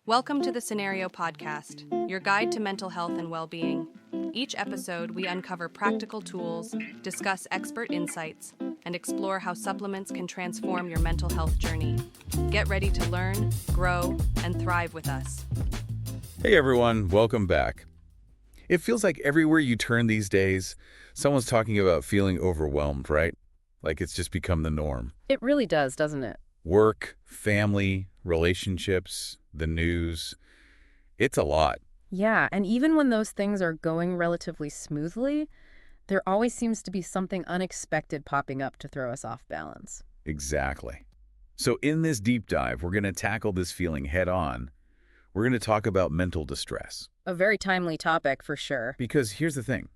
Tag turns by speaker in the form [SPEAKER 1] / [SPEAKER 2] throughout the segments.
[SPEAKER 1] Welcome to the Cenario Podcast, your guide to mental health and well-being. Each episode, we uncover practical tools, discuss expert insights, and explore how supplements can transform your mental health journey. Get ready to learn, grow, and thrive with us.
[SPEAKER 2] Hey everyone, welcome back. It feels like everywhere you turn these days, someone's talking about feeling overwhelmed, right? Like it's just become the norm.
[SPEAKER 3] It really does, doesn't it?
[SPEAKER 2] Work, family, relationships, the news. It's a lot.
[SPEAKER 3] Yeah, and even when those things are going relatively smoothly, there always seems to be something unexpected popping up to throw us off balance.
[SPEAKER 2] Exactly. So in this deep dive, we're going to tackle this feeling head on. We're going to talk about mental distress.
[SPEAKER 3] A very timely topic for sure.
[SPEAKER 2] Because here's the thing.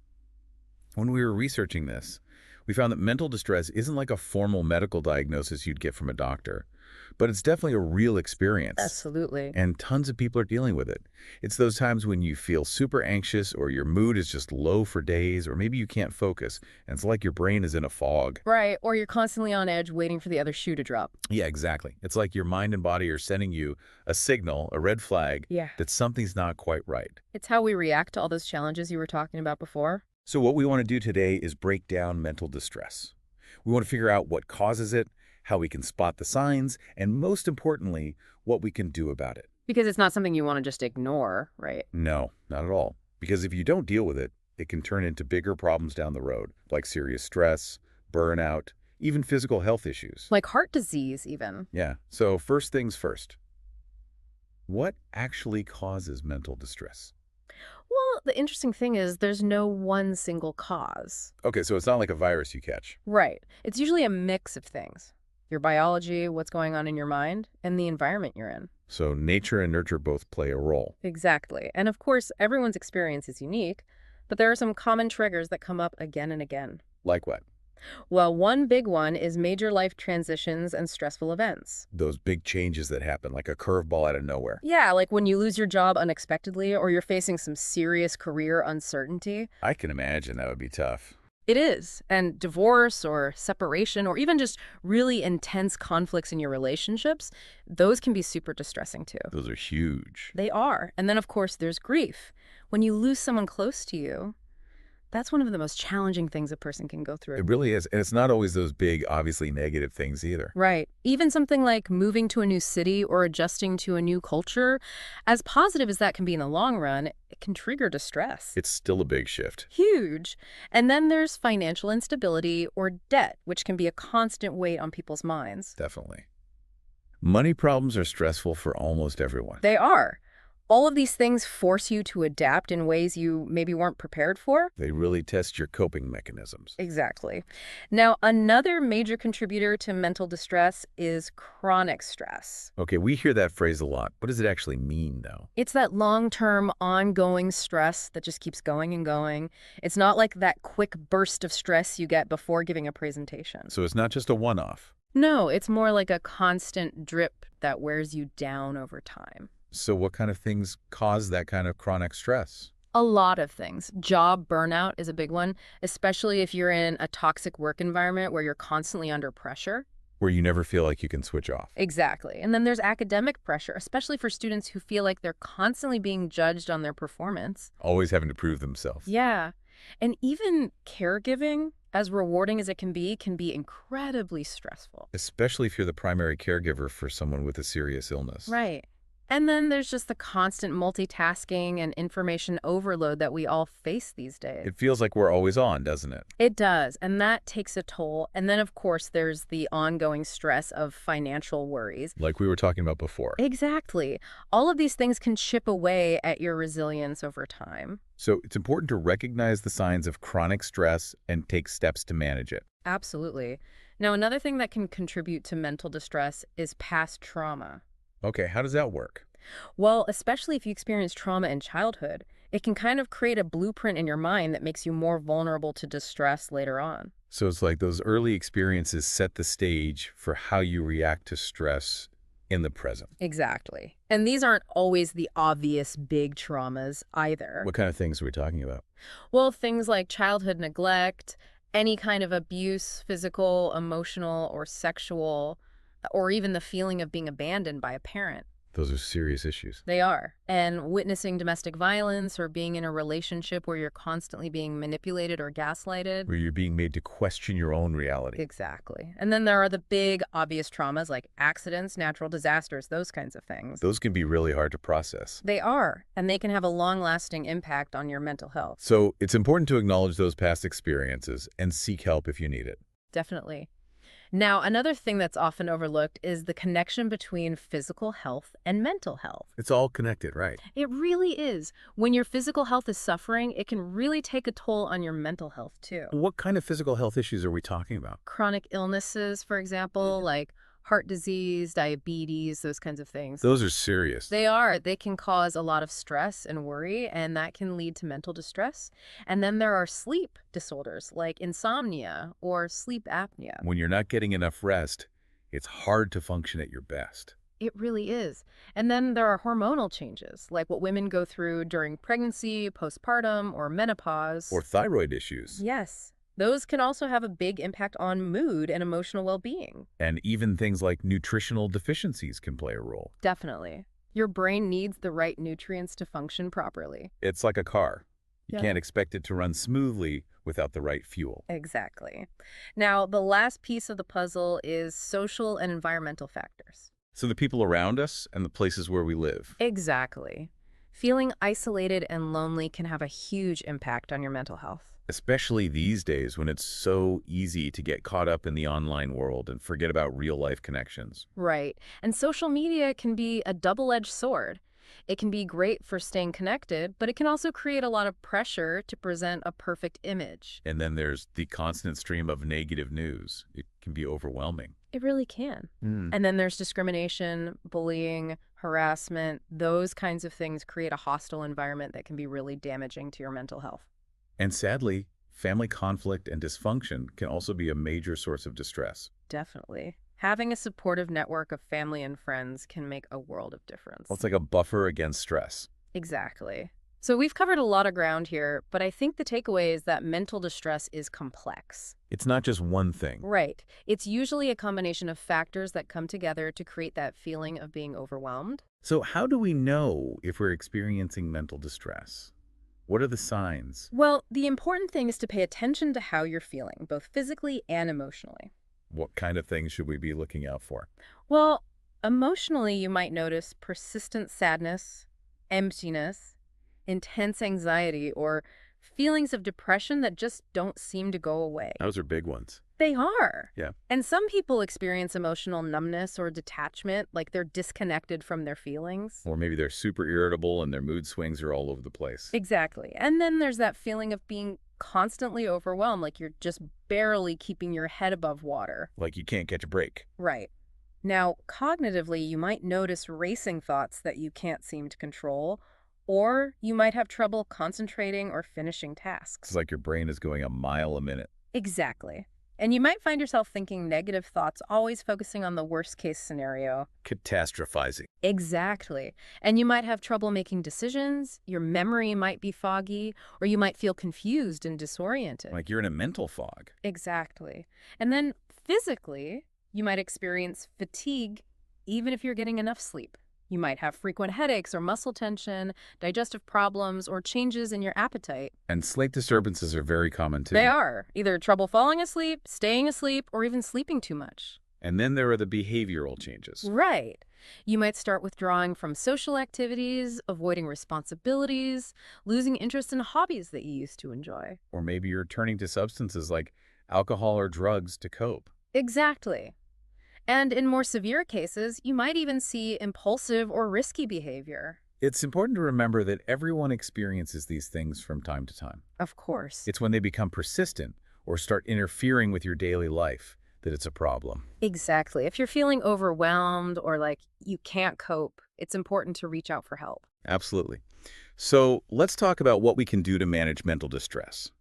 [SPEAKER 2] When we were researching this, we found that mental distress isn't like a formal medical diagnosis you'd get from a doctor, but it's definitely a real experience.
[SPEAKER 3] Absolutely.
[SPEAKER 2] And tons of people are dealing with it. It's those times when you feel super anxious or your mood is just low for days, or maybe you can't focus, and it's like your brain is in a fog.
[SPEAKER 3] Right, or you're constantly on edge waiting for the other shoe to drop.
[SPEAKER 2] Yeah, exactly. It's like your mind and body are sending you a signal, a red flag, that something's not quite right.
[SPEAKER 3] It's how we react to all those challenges you were talking about before.
[SPEAKER 2] So what we want to do today is break down mental distress. We want to figure out what causes it, how we can spot the signs, and most importantly, what we can do about it.
[SPEAKER 3] Because it's not something you want to just ignore, right?
[SPEAKER 2] No, not at all. Because if you don't deal with it, it can turn into bigger problems down the road, like serious stress, burnout, even physical health issues.
[SPEAKER 3] Like heart disease, even.
[SPEAKER 2] Yeah. So first things first. What actually causes mental distress?
[SPEAKER 3] Well, the interesting thing is there's no one single cause.
[SPEAKER 2] Okay, so it's not like a virus you catch.
[SPEAKER 3] Right. It's usually a mix of things. Your biology, what's going on in your mind, and the environment you're in.
[SPEAKER 2] So nature and nurture both play a role.
[SPEAKER 3] Exactly. And of course, everyone's experience is unique, but there are some common triggers that come up again and again.
[SPEAKER 2] Like what?
[SPEAKER 3] Well, one big one is major life transitions and stressful events.
[SPEAKER 2] Those big changes that happen, like a curveball out of nowhere.
[SPEAKER 3] Yeah, like when you lose your job unexpectedly or you're facing some serious career uncertainty.
[SPEAKER 2] I can imagine that would be tough.
[SPEAKER 3] It is. And divorce or separation or even just really intense conflicts in your relationships, those can be super distressing too.
[SPEAKER 2] Those are huge.
[SPEAKER 3] They are. And then, of course, there's grief. When you lose someone close to you, that's one of the most challenging things a person can go through.
[SPEAKER 2] It really is. And it's not always those big, obviously negative things either.
[SPEAKER 3] Right. Even something like moving to a new city or adjusting to a new culture, as positive as that can be in the long run, it can trigger distress.
[SPEAKER 2] It's still a big shift.
[SPEAKER 3] Huge. And then there's financial instability or debt, which can be a constant weight on people's minds.
[SPEAKER 2] Definitely. Money problems are stressful for almost everyone.
[SPEAKER 3] They are. All of these things force you to adapt in ways you maybe weren't prepared for.
[SPEAKER 2] They really test your coping mechanisms.
[SPEAKER 3] Exactly. Now, another major contributor to mental distress is chronic stress.
[SPEAKER 2] Okay, we hear that phrase a lot. What does it actually mean, though?
[SPEAKER 3] It's that long-term, ongoing stress that just keeps going and going. It's not like that quick burst of stress you get before giving a presentation.
[SPEAKER 2] So it's not just a one-off.
[SPEAKER 3] No, it's more like a constant drip that wears you down over time.
[SPEAKER 2] So what kind of things cause that kind of chronic stress?
[SPEAKER 3] A lot of things. Job burnout is a big one, especially if you're in a toxic work environment where you're constantly under pressure.
[SPEAKER 2] Where you never feel like you can switch off.
[SPEAKER 3] Exactly. And then there's academic pressure, especially for students who feel like they're constantly being judged on their performance.
[SPEAKER 2] Always having to prove themselves.
[SPEAKER 3] Yeah. And even caregiving, as rewarding as it can be incredibly stressful.
[SPEAKER 2] Especially if you're the primary caregiver for someone with a serious illness.
[SPEAKER 3] Right. And then there's just the constant multitasking and information overload that we all face these days.
[SPEAKER 2] It feels like we're always on, doesn't it?
[SPEAKER 3] It does, and that takes a toll. And then, of course, there's the ongoing stress of financial worries.
[SPEAKER 2] Like we were talking about before.
[SPEAKER 3] Exactly. All of these things can chip away at your resilience over time.
[SPEAKER 2] So it's important to recognize the signs of chronic stress and take steps to manage it.
[SPEAKER 3] Absolutely. Now, another thing that can contribute to mental distress is past trauma.
[SPEAKER 2] Okay, how does that work?
[SPEAKER 3] Well, especially if you experience trauma in childhood, it can kind of create a blueprint in your mind that makes you more vulnerable to distress later on.
[SPEAKER 2] So it's like those early experiences set the stage for how you react to stress in the present.
[SPEAKER 3] Exactly. And these aren't always the obvious big traumas either.
[SPEAKER 2] What kind of things are we talking about?
[SPEAKER 3] Well, things like childhood neglect, any kind of abuse, physical, emotional, or sexual, or even the feeling of being abandoned by a parent.
[SPEAKER 2] Those are serious issues.
[SPEAKER 3] They are. And witnessing domestic violence or being in a relationship where you're constantly being manipulated or gaslighted.
[SPEAKER 2] Where you're being made to question your own reality.
[SPEAKER 3] Exactly. And then there are the big, obvious traumas like accidents, natural disasters, those kinds of things.
[SPEAKER 2] Those can be really hard to process.
[SPEAKER 3] They are, and they can have a long-lasting impact on your mental health.
[SPEAKER 2] So it's important to acknowledge those past experiences and seek help if you need it.
[SPEAKER 3] Definitely. Now, another thing that's often overlooked is the connection between physical health and mental health.
[SPEAKER 2] It's all connected, right?
[SPEAKER 3] It really is. When your physical health is suffering, it can really take a toll on your mental health, too.
[SPEAKER 2] What kind of physical health issues are we talking about?
[SPEAKER 3] Chronic illnesses, for example, like heart disease, diabetes, those kinds of things.
[SPEAKER 2] Those are serious.
[SPEAKER 3] They are. They can cause a lot of stress and worry, and that can lead to mental distress. And then there are sleep disorders like insomnia or sleep apnea.
[SPEAKER 2] When you're not getting enough rest, it's hard to function at your best.
[SPEAKER 3] It really is. And then there are hormonal changes, like what women go through during pregnancy, postpartum, or menopause.
[SPEAKER 2] Or thyroid issues.
[SPEAKER 3] Yes. Those can also have a big impact on mood and emotional well-being.
[SPEAKER 2] And even things like nutritional deficiencies can play a role.
[SPEAKER 3] Definitely. Your brain needs the right nutrients to function properly.
[SPEAKER 2] It's like a car. You
[SPEAKER 3] Yeah.
[SPEAKER 2] can't expect it to run smoothly without the right fuel.
[SPEAKER 3] Exactly. Now, the last piece of the puzzle is social and environmental factors.
[SPEAKER 2] So the people around us and the places where we live.
[SPEAKER 3] Exactly. Feeling isolated and lonely can have a huge impact on your mental health.
[SPEAKER 2] Especially these days when it's so easy to get caught up in the online world and forget about real-life connections.
[SPEAKER 3] Right. And social media can be a double-edged sword. It can be great for staying connected, but it can also create a lot of pressure to present a perfect image.
[SPEAKER 2] And then there's the constant stream of negative news. It can be overwhelming.
[SPEAKER 3] It really can. And then there's discrimination, bullying, harassment. Those kinds of things create a hostile environment that can be really damaging to your mental health.
[SPEAKER 2] And sadly, family conflict and dysfunction can also be a major source of distress.
[SPEAKER 3] Definitely. Having a supportive network of family and friends can make a world of difference.
[SPEAKER 2] Well, it's like a buffer against stress.
[SPEAKER 3] Exactly. So we've covered a lot of ground here, but I think the takeaway is that mental distress is complex.
[SPEAKER 2] It's not just one thing.
[SPEAKER 3] Right. It's usually a combination of factors that come together to create that feeling of being overwhelmed.
[SPEAKER 2] So how do we know if we're experiencing mental distress? What are the signs?
[SPEAKER 3] Well, the important thing is to pay attention to how you're feeling, both physically and emotionally.
[SPEAKER 2] What kind of things should we be looking out for?
[SPEAKER 3] Well, emotionally, you might notice persistent sadness, emptiness, intense anxiety, or feelings of depression that just don't seem to go away.
[SPEAKER 2] Those are big ones.
[SPEAKER 3] They are.
[SPEAKER 2] Yeah.
[SPEAKER 3] And some people experience emotional numbness or detachment, like they're disconnected from their feelings.
[SPEAKER 2] Or maybe they're super irritable and their mood swings are all over the place.
[SPEAKER 3] Exactly. And then there's that feeling of being constantly overwhelmed, like you're just barely keeping your head above water.
[SPEAKER 2] Like you can't catch a break.
[SPEAKER 3] Right. Now, cognitively, you might notice racing thoughts that you can't seem to control, or you might have trouble concentrating or finishing tasks.
[SPEAKER 2] It's like your brain is going a mile a minute.
[SPEAKER 3] Exactly. And you might find yourself thinking negative thoughts, always focusing on the worst case scenario.
[SPEAKER 2] Catastrophizing.
[SPEAKER 3] Exactly. And you might have trouble making decisions, your memory might be foggy, or you might feel confused and disoriented.
[SPEAKER 2] Like you're in a mental fog.
[SPEAKER 3] Exactly. And then physically, you might experience fatigue even if you're getting enough sleep. You might have frequent headaches or muscle tension, digestive problems, or changes in your appetite.
[SPEAKER 2] And sleep disturbances are very common too.
[SPEAKER 3] They are. Either trouble falling asleep, staying asleep, or even sleeping too much.
[SPEAKER 2] And then there are the behavioral changes.
[SPEAKER 3] Right. You might start withdrawing from social activities, avoiding responsibilities, losing interest in hobbies that you used to enjoy.
[SPEAKER 2] Or maybe you're turning to substances like alcohol or drugs to cope.
[SPEAKER 3] Exactly. And in more severe cases, you might even see impulsive or risky behavior.
[SPEAKER 2] It's important to remember that everyone experiences these things from time to time.
[SPEAKER 3] Of course.
[SPEAKER 2] It's when they become persistent or start interfering with your daily life that it's a problem.
[SPEAKER 3] Exactly. If you're feeling overwhelmed or like you can't cope, it's important to reach out for help.
[SPEAKER 2] Absolutely. So let's talk about what we can do to manage mental distress.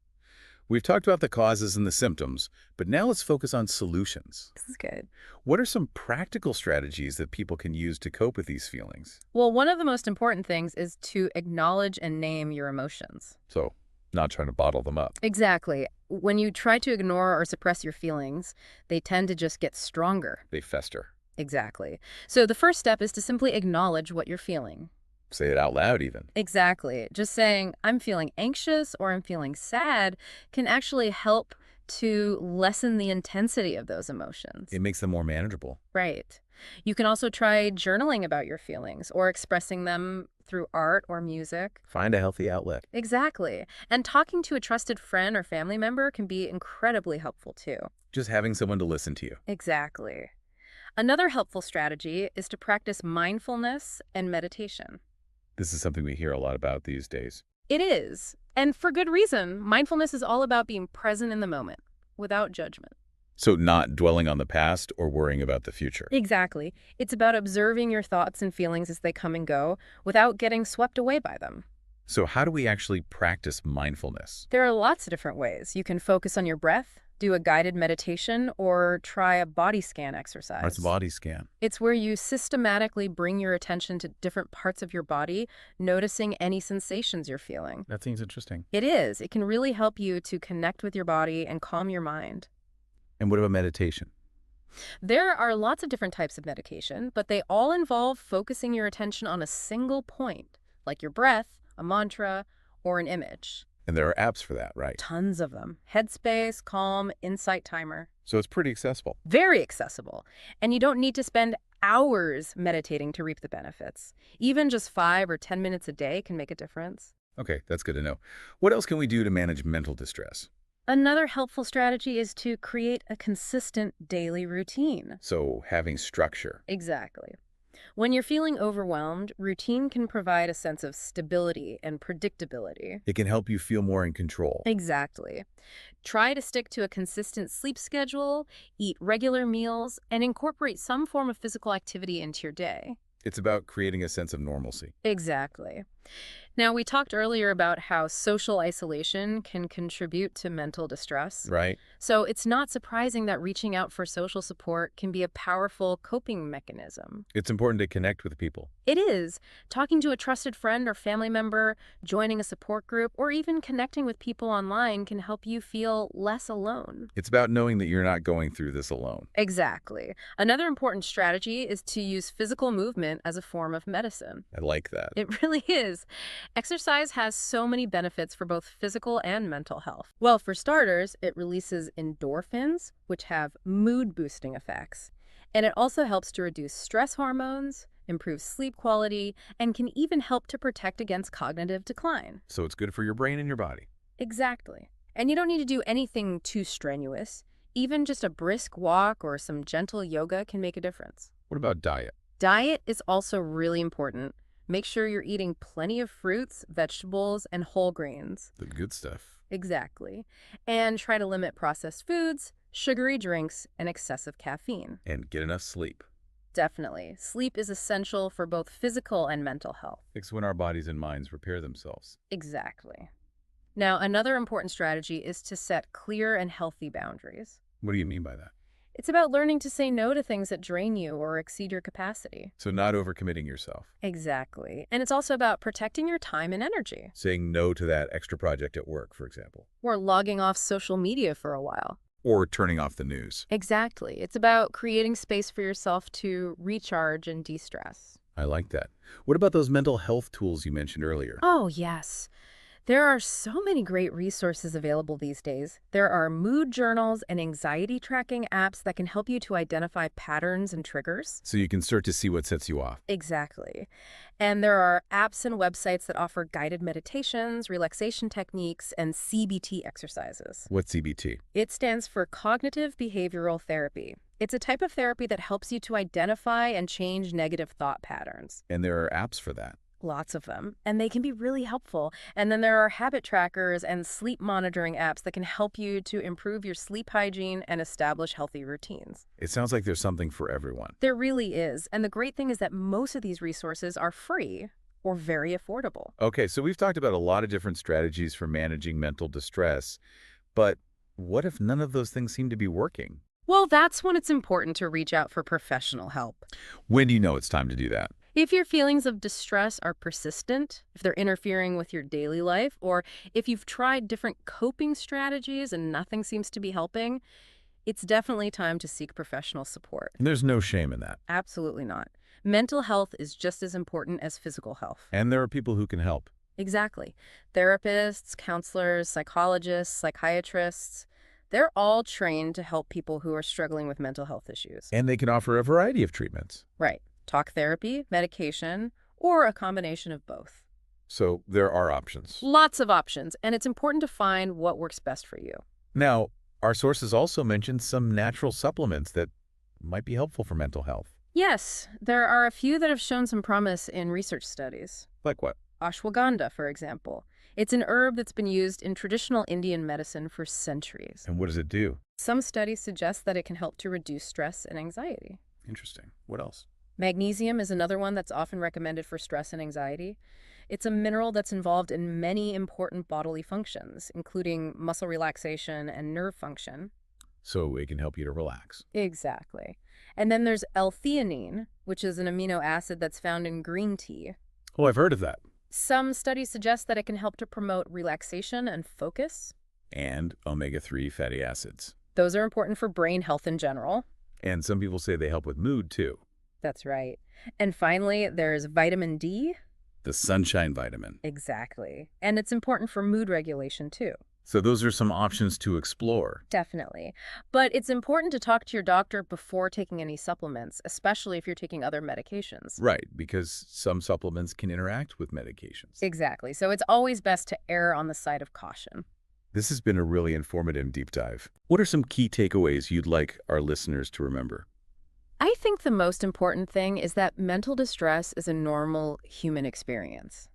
[SPEAKER 2] We've talked about the causes and the symptoms, but now let's focus on solutions.
[SPEAKER 3] This is good.
[SPEAKER 2] What are some practical strategies that people can use to cope with these feelings?
[SPEAKER 3] Well, one of the most important things is to acknowledge and name your emotions.
[SPEAKER 2] So, not trying to bottle them up.
[SPEAKER 3] Exactly. When you try to ignore or suppress your feelings, they tend to just get stronger.
[SPEAKER 2] They fester.
[SPEAKER 3] Exactly. So the first step is to simply acknowledge what you're feeling.
[SPEAKER 2] Say it out loud even.
[SPEAKER 3] Exactly. Just saying, I'm feeling anxious or I'm feeling sad can actually help to lessen the intensity of those emotions.
[SPEAKER 2] It makes them more manageable.
[SPEAKER 3] Right. You can also try journaling about your feelings or expressing them through art or music.
[SPEAKER 2] Find a healthy outlet.
[SPEAKER 3] Exactly. And talking to a trusted friend or family member can be incredibly helpful too.
[SPEAKER 2] Just having someone to listen to you.
[SPEAKER 3] Exactly. Another helpful strategy is to practice mindfulness and meditation.
[SPEAKER 2] This is something we hear a lot about these days.
[SPEAKER 3] It is. And for good reason. Mindfulness is all about being present in the moment, without judgment.
[SPEAKER 2] So not dwelling on the past or worrying about the future.
[SPEAKER 3] Exactly. It's about observing your thoughts and feelings as they come and go, without getting swept away by them.
[SPEAKER 2] So how do we actually practice mindfulness?
[SPEAKER 3] There are lots of different ways. You can focus on your breath, do a guided meditation, or try a body scan exercise.
[SPEAKER 2] What's a body scan?
[SPEAKER 3] It's where you systematically bring your attention to different parts of your body, noticing any sensations you're feeling.
[SPEAKER 2] That seems interesting.
[SPEAKER 3] It is. It can really help you to connect with your body and calm your mind.
[SPEAKER 2] And what about meditation?
[SPEAKER 3] There are lots of different types of meditation, but they all involve focusing your attention on a single point, like your breath, a mantra, or an image.
[SPEAKER 2] And there are apps for that, right?
[SPEAKER 3] Tons of them. Headspace, Calm, Insight Timer.
[SPEAKER 2] So it's pretty accessible.
[SPEAKER 3] Very accessible. And you don't need to spend hours meditating to reap the benefits. Even just 5 or 10 minutes a day can make a difference.
[SPEAKER 2] Okay, that's good to know. What else can we do to manage mental distress?
[SPEAKER 3] Another helpful strategy is to create a consistent daily routine.
[SPEAKER 2] So having structure.
[SPEAKER 3] Exactly. When you're feeling overwhelmed, routine can provide a sense of stability and predictability.
[SPEAKER 2] It can help you feel more in control.
[SPEAKER 3] Exactly. Try to stick to a consistent sleep schedule, eat regular meals, and incorporate some form of physical activity into your day.
[SPEAKER 2] It's about creating a sense of normalcy.
[SPEAKER 3] Exactly. Now, we talked earlier about how social isolation can contribute to mental distress.
[SPEAKER 2] Right?
[SPEAKER 3] So it's not surprising that reaching out for social support can be a powerful coping mechanism.
[SPEAKER 2] It's important to connect with people.
[SPEAKER 3] It is. Talking to a trusted friend or family member, joining a support group, or even connecting with people online can help you feel less alone.
[SPEAKER 2] It's about knowing that you're not going through this alone.
[SPEAKER 3] Exactly. Another important strategy is to use physical movement as a form of medicine.
[SPEAKER 2] I like that.
[SPEAKER 3] It really is. Exercise has so many benefits for both physical and mental health. Well, for starters, it releases endorphins, which have mood-boosting effects. And it also helps to reduce stress hormones, improve sleep quality, and can even help to protect against cognitive decline.
[SPEAKER 2] So it's good for your brain and your body.
[SPEAKER 3] Exactly. And you don't need to do anything too strenuous. Even just a brisk walk or some gentle yoga can make a difference.
[SPEAKER 2] What about diet?
[SPEAKER 3] Diet is also really important. Make sure you're eating plenty of fruits, vegetables, and whole grains.
[SPEAKER 2] The good stuff.
[SPEAKER 3] Exactly. And try to limit processed foods, sugary drinks, and excessive caffeine.
[SPEAKER 2] And get enough sleep.
[SPEAKER 3] Definitely. Sleep is essential for both physical and mental health.
[SPEAKER 2] It's when our bodies and minds repair themselves.
[SPEAKER 3] Exactly. Now, another important strategy is to set clear and healthy boundaries.
[SPEAKER 2] What do you mean by that?
[SPEAKER 3] It's about learning to say no to things that drain you or exceed your capacity.
[SPEAKER 2] So not overcommitting yourself.
[SPEAKER 3] Exactly. And it's also about protecting your time and energy.
[SPEAKER 2] Saying no to that extra project at work, for example.
[SPEAKER 3] Or logging off social media for a while.
[SPEAKER 2] Or turning off the news.
[SPEAKER 3] Exactly. It's about creating space for yourself to recharge and de-stress.
[SPEAKER 2] I like that. What about those mental health tools you mentioned earlier?
[SPEAKER 3] Oh, yes. There are so many great resources available these days. There are mood journals and anxiety tracking apps that can help you to identify patterns and triggers.
[SPEAKER 2] So you can start to see what sets you off.
[SPEAKER 3] Exactly. And there are apps and websites that offer guided meditations, relaxation techniques, and CBT exercises.
[SPEAKER 2] What's CBT?
[SPEAKER 3] It stands for Cognitive Behavioral Therapy. It's a type of therapy that helps you to identify and change negative thought patterns.
[SPEAKER 2] And there are apps for that.
[SPEAKER 3] Lots of them, and they can be really helpful. And then there are habit trackers and sleep monitoring apps that can help you to improve your sleep hygiene and establish healthy routines.
[SPEAKER 2] It sounds like there's something for everyone.
[SPEAKER 3] There really is. And the great thing is that most of these resources are free or very affordable.
[SPEAKER 2] Okay, so we've talked about a lot of different strategies for managing mental distress, but what if none of those things seem to be working?
[SPEAKER 3] Well, that's when it's important to reach out for professional help.
[SPEAKER 2] When do you know it's time to do that?
[SPEAKER 3] If your feelings of distress are persistent, if they're interfering with your daily life, or if you've tried different coping strategies and nothing seems to be helping, it's definitely time to seek professional support.
[SPEAKER 2] And there's no shame in that.
[SPEAKER 3] Absolutely not. Mental health is just as important as physical health.
[SPEAKER 2] And there are people who can help.
[SPEAKER 3] Exactly. Therapists, counselors, psychologists, psychiatrists, they're all trained to help people who are struggling with mental health issues.
[SPEAKER 2] And they can offer a variety of treatments.
[SPEAKER 3] Right. Talk therapy, medication, or a combination of both.
[SPEAKER 2] So there are options.
[SPEAKER 3] Lots of options, and it's important to find what works best for you.
[SPEAKER 2] Now, our sources also mentioned some natural supplements that might be helpful for mental health.
[SPEAKER 3] Yes, there are a few that have shown some promise in research studies.
[SPEAKER 2] Like what?
[SPEAKER 3] Ashwagandha, for example. It's an herb that's been used in traditional Indian medicine for centuries.
[SPEAKER 2] And what does it do?
[SPEAKER 3] Some studies suggest that it can help to reduce stress and anxiety.
[SPEAKER 2] Interesting. What else?
[SPEAKER 3] Magnesium is another one that's often recommended for stress and anxiety. It's a mineral that's involved in many important bodily functions, including muscle relaxation and nerve function.
[SPEAKER 2] So it can help you to relax.
[SPEAKER 3] Exactly. And then there's L-theanine, which is an amino acid that's found in green tea.
[SPEAKER 2] Oh, I've heard of that.
[SPEAKER 3] Some studies suggest that it can help to promote relaxation and focus.
[SPEAKER 2] And omega-3 fatty acids.
[SPEAKER 3] Those are important for brain health in general.
[SPEAKER 2] And some people say they help with mood, too.
[SPEAKER 3] That's right. And finally, there's vitamin D.
[SPEAKER 2] The sunshine vitamin.
[SPEAKER 3] Exactly. And it's important for mood regulation, too.
[SPEAKER 2] So those are some options to explore.
[SPEAKER 3] Definitely. But it's important to talk to your doctor before taking any supplements, especially if you're taking other medications.
[SPEAKER 2] Right, because some supplements can interact with medications.
[SPEAKER 3] Exactly. So it's always best to err on the side of caution.
[SPEAKER 2] This has been a really informative deep dive. What are some key takeaways you'd like our listeners to remember?
[SPEAKER 3] I think the most important thing is that mental distress is a normal human experience.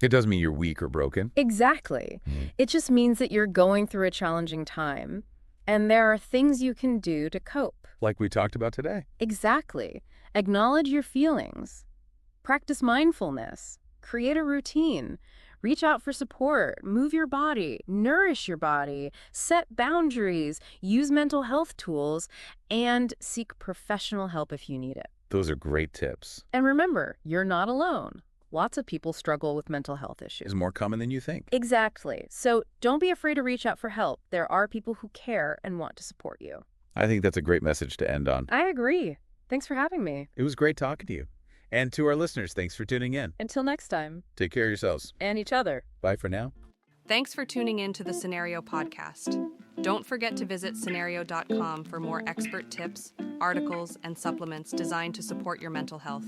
[SPEAKER 2] It doesn't mean you're weak or broken.
[SPEAKER 3] Exactly. It just means that you're going through a challenging time, and there are things you can do to cope.
[SPEAKER 2] Like we talked about today.
[SPEAKER 3] Exactly. Acknowledge your feelings. Practice mindfulness. Create a routine. Reach out for support. Move your body. Nourish your body. Set boundaries. Use mental health tools. And seek professional help if you need it.
[SPEAKER 2] Those are great tips.
[SPEAKER 3] And remember, you're not alone. Lots of people struggle with mental health issues.
[SPEAKER 2] It's more common than you think.
[SPEAKER 3] Exactly. So don't be afraid to reach out for help. There are people who care and want to support you.
[SPEAKER 2] I think that's a great message to end on.
[SPEAKER 3] I agree. Thanks for having me.
[SPEAKER 2] It was great talking to you. And to our listeners, thanks for tuning in.
[SPEAKER 3] Until next time.
[SPEAKER 2] Take care of yourselves.
[SPEAKER 3] And each other.
[SPEAKER 2] Bye for now.
[SPEAKER 1] Thanks for tuning in to the Cenario podcast. Don't forget to visit Cenario.com for more expert tips, articles, and supplements designed to support your mental health.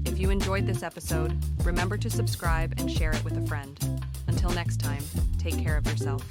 [SPEAKER 1] If you enjoyed this episode, remember to subscribe and share it with a friend. Until next time, take care of yourself.